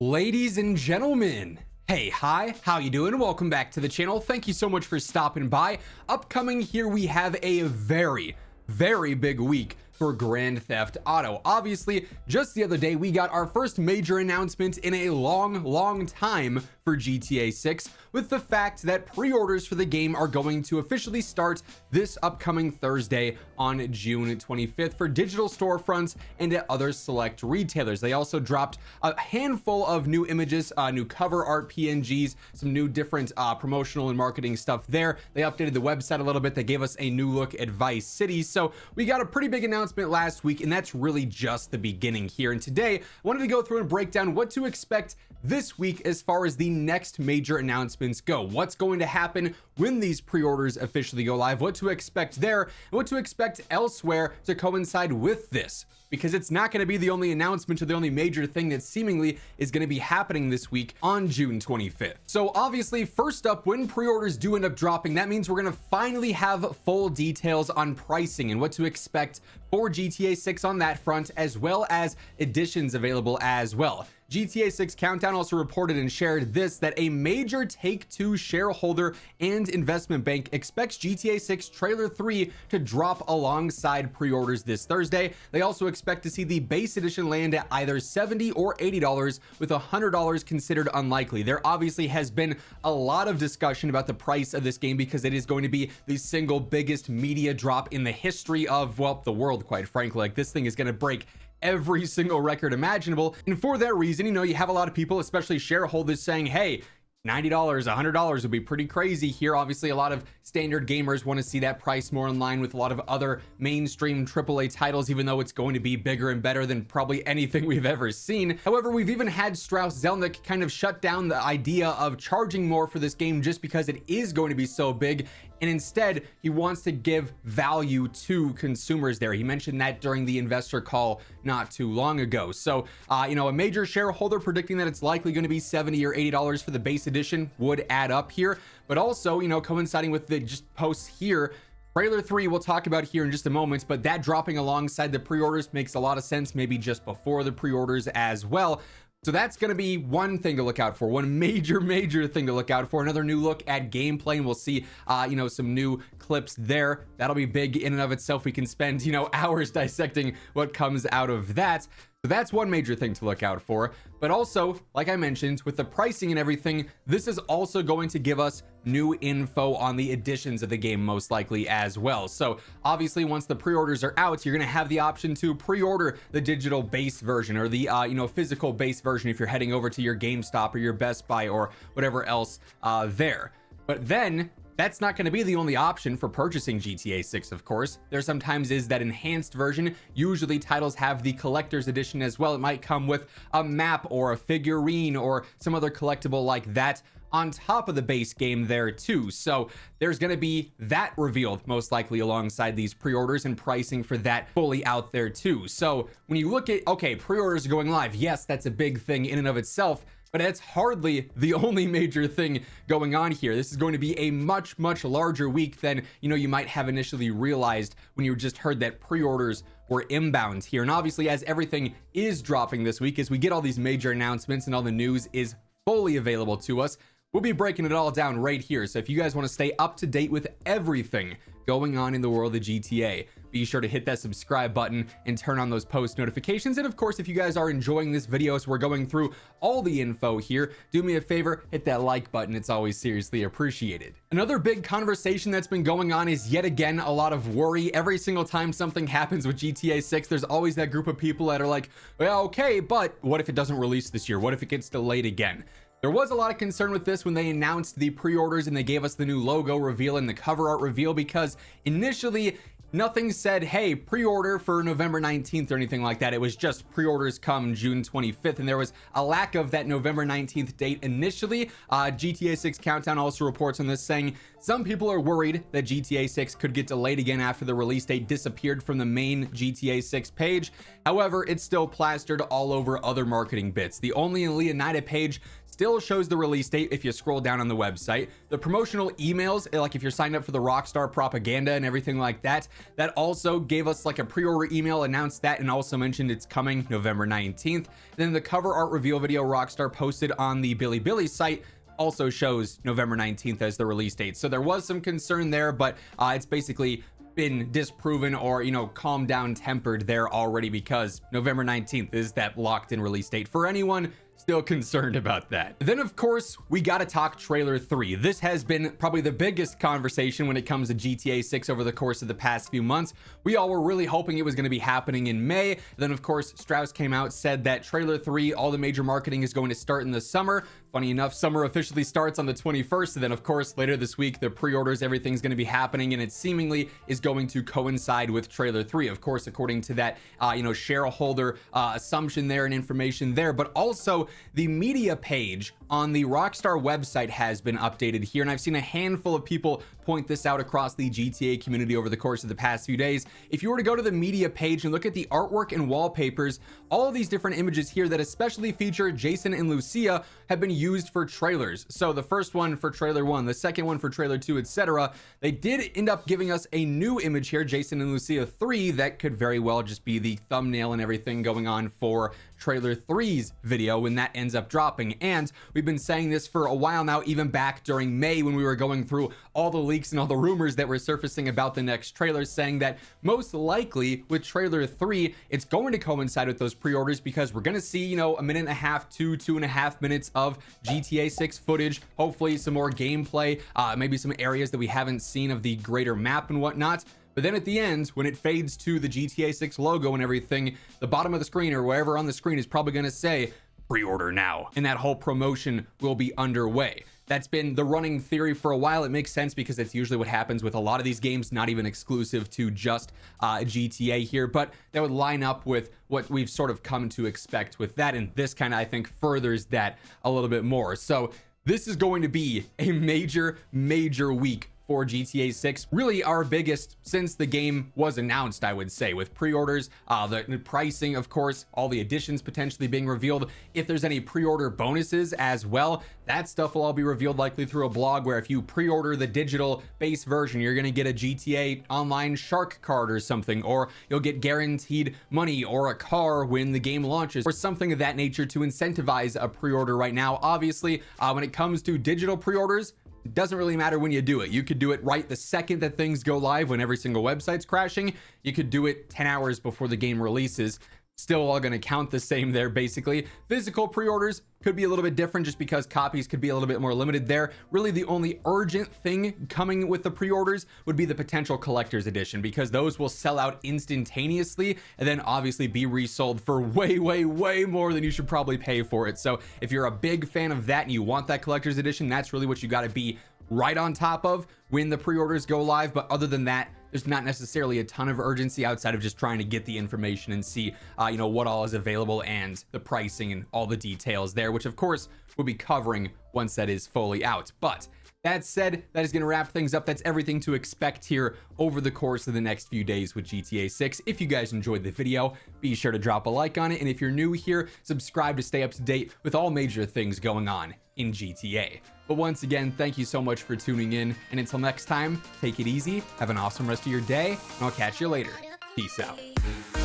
Ladies and gentlemen, hey, hi, how you doing? Welcome back to the channel. Thank you so much for stopping by. Upcoming here, we have a very big week for Grand Theft Auto. Obviously, just the other day, we got our first major announcement in a long time for GTA 6 with the fact that pre-orders for the game are going to officially start this upcoming Thursday on June 25th for digital storefronts and at other select retailers. They also dropped a handful of new images, new cover art PNGs, some new different promotional and marketing stuff there. They updated the website a little bit. They gave us a new look at Vice City. So we got a pretty big announcement last week, and that's really just the beginning here. And today I wanted to go through and break down what to expect this week as far as the next major announcements go. What's going to happen when these pre-orders officially go live, what to expect there, and what to expect elsewhere to coincide with this, because it's not going to be the only announcement or the only major thing that seemingly is going to be happening this week on June 25th. So obviously, first up, when pre-orders do end up dropping, that means we're going to finally have full details on pricing and what to expect for GTA 6 on that front, as well as editions available as well. GTA 6 Countdown also reported and shared this, that a major Take-Two shareholder and investment bank expects GTA 6 Trailer 3 to drop alongside pre-orders this Thursday. They also expect to see the base edition land at either $70 or $80, with $100 considered unlikely. There obviously has been a lot of discussion about the price of this game because it is going to be the single biggest media drop in the history of, well, the world, quite frankly. Like, this thing is going to break every single record imaginable, and for that reason, you know, you have a lot of people, especially shareholders, saying, hey, $90, $100 would be pretty crazy here. Obviously, a lot of standard gamers want to see that price more in line with a lot of other mainstream AAA titles, even though it's going to be bigger and better than probably anything we've ever seen. However, we've even had Strauss Zelnick kind of shut down the idea of charging more for this game just because it is going to be so big, and instead he wants to give value to consumers there. He mentioned that during the investor call not too long ago. So you know, a major shareholder predicting that it's likely going to be $70 or $80 for the base edition would add up here. But also, you know, coinciding with the just posts here, Trailer 3 we'll talk about here in just a moment, but that dropping alongside the pre-orders makes a lot of sense, maybe just before the pre-orders as well. So that's going to be one thing to look out for, one major thing to look out for. Another new look at gameplay, and we'll see you know, some new clips there. That'll be big in and of itself. We can spend, you know, hours dissecting what comes out of that. So that's one major thing to look out for. But also, like I mentioned, with the pricing and everything, this is also going to give us new info on the editions of the game, most likely as well. So obviously, once the pre-orders are out, you're going to have the option to pre-order the digital base version, or the you know, physical base version if you're heading over to your GameStop or your Best Buy or whatever else there. But then that's not going to be the only option for purchasing GTA 6, of course. There sometimes is that enhanced version. Usually titles have the collector's edition as well. It might come with a map or a figurine or some other collectible like that on top of the base game there too. So there's going to be that revealed most likely alongside these pre-orders, and pricing for that fully out there too. So when you look at, okay, pre-orders are going live, yes, that's a big thing in and of itself, but it's hardly the only major thing going on here. This is going to be a much larger week than, you know, you might have initially realized when you just heard that pre-orders were inbound here. And obviously, as everything is dropping this week, as we get all these major announcements and all the news is fully available to us, we'll be breaking it all down right here. So if you guys want to stay up to date with everything going on in the world of GTA, be sure to hit that subscribe button and turn on those post notifications. And of course, if you guys are enjoying this video as we're going through all the info here, do me a favor, hit that like button. It's always seriously appreciated. Another big conversation that's been going on is yet again a lot of worry. Every single time something happens with GTA 6, there's always that group of people that are like, well, okay, but what if it doesn't release this year? What if it gets delayed again? There was a lot of concern with this when they announced the pre-orders and they gave us the new logo reveal and the cover art reveal, because initially nothing said, hey, pre-order for November 19th or anything like that. It was just pre-orders come June 25th, and there was a lack of that November 19th date initially. GTA 6 Countdown also reports on this, saying some people are worried that GTA 6 could get delayed again after the release date disappeared from the main GTA 6 page. However, it's still plastered all over other marketing bits. The Only in Leonida page still shows the release date if you scroll down on the website. The promotional emails, like if you're signed up for the Rockstar propaganda and everything like that, that also gave us like a pre-order email, announced that, and also mentioned it's coming November 19th. Then the cover art reveal video Rockstar posted on the Bilibili site also shows November 19th as the release date. So there was some concern there, but it's basically been disproven or, you know, calmed down, tempered there already, because November 19th is that locked in release date for anyone still concerned about that. Then of course we gotta talk trailer 3. This has been probably the biggest conversation when it comes to GTA 6 over the course of the past few months. We all were really hoping it was going to be happening in May. Then of course Strauss came out, said that trailer 3, all the major marketing is going to start in the summer. Funny enough, summer officially starts on the 21st, and then of course later this week the pre-orders, everything's going to be happening, and it seemingly is going to coincide with trailer 3, of course, according to that you know, shareholder assumption there and information there. But also the media page on the Rockstar website has been updated here, and I've seen a handful of people point this out across the GTA community over the course of the past few days. If you were to go to the media page and look at the artwork and wallpapers, all of these different images here that especially feature Jason and Lucia have been used for trailers. So the first one for trailer 1, the second one for trailer 2, etc. They did end up giving us a new image here, Jason and Lucia 3, that could very well just be the thumbnail and everything going on for trailer 3's video when that ends up dropping. And we've been saying this for a while now, even back during May when we were going through all the leaks and all the rumors that were surfacing about the next trailer, saying that most likely with trailer 3 it's going to coincide with those pre-orders, because we're going to see, you know, a minute and a half to 2.5 minutes of GTA 6 footage, hopefully some more gameplay, maybe some areas that we haven't seen of the greater map and whatnot. But then at the end, when it fades to the GTA 6 logo and everything, the bottom of the screen or wherever on the screen is probably going to say pre-order now, and that whole promotion will be underway. That's been the running theory for a while. It makes sense because that's usually what happens with a lot of these games, not even exclusive to just GTA here, but that would line up with what we've sort of come to expect with that, and this kind of, I think, furthers that a little bit more. So this is going to be a major week for GTA 6, really our biggest since the game was announced, I would say, with pre-orders, the pricing, of course, all the additions potentially being revealed. If there's any pre-order bonuses as well, that stuff will all be revealed likely through a blog, where if you pre-order the digital base version, you're going to get a GTA Online shark card or something, or you'll get guaranteed money or a car when the game launches, or something of that nature to incentivize a pre-order right now. Obviously, when it comes to digital pre-orders, it doesn't really matter when you do it. You could do it right the second that things go live, when every single website's crashing. You could do it 10 hours before the game releases. Still all going to count the same there, basically. Physical pre-orders could be a little bit different just because copies could be a little bit more limited there. Really the only urgent thing coming with the pre-orders would be the potential collector's edition, because those will sell out instantaneously and then obviously be resold for way more than you should probably pay for it. So if you're a big fan of that and you want that collector's edition, that's really what you got to be right on top of when the pre-orders go live. But other than that, there's not necessarily a ton of urgency outside of just trying to get the information and see you know, what all is available and the pricing and all the details there, which of course we'll be covering once that is fully out. But that said, that is going to wrap things up. That's everything to expect here over the course of the next few days with GTA 6. If you guys enjoyed the video, be sure to drop a like on it, and if you're new here, subscribe to stay up to date with all major things going on in GTA. But once again, thank you so much for tuning in, and until next time, take it easy, have an awesome rest of your day, and I'll catch you later. Peace out.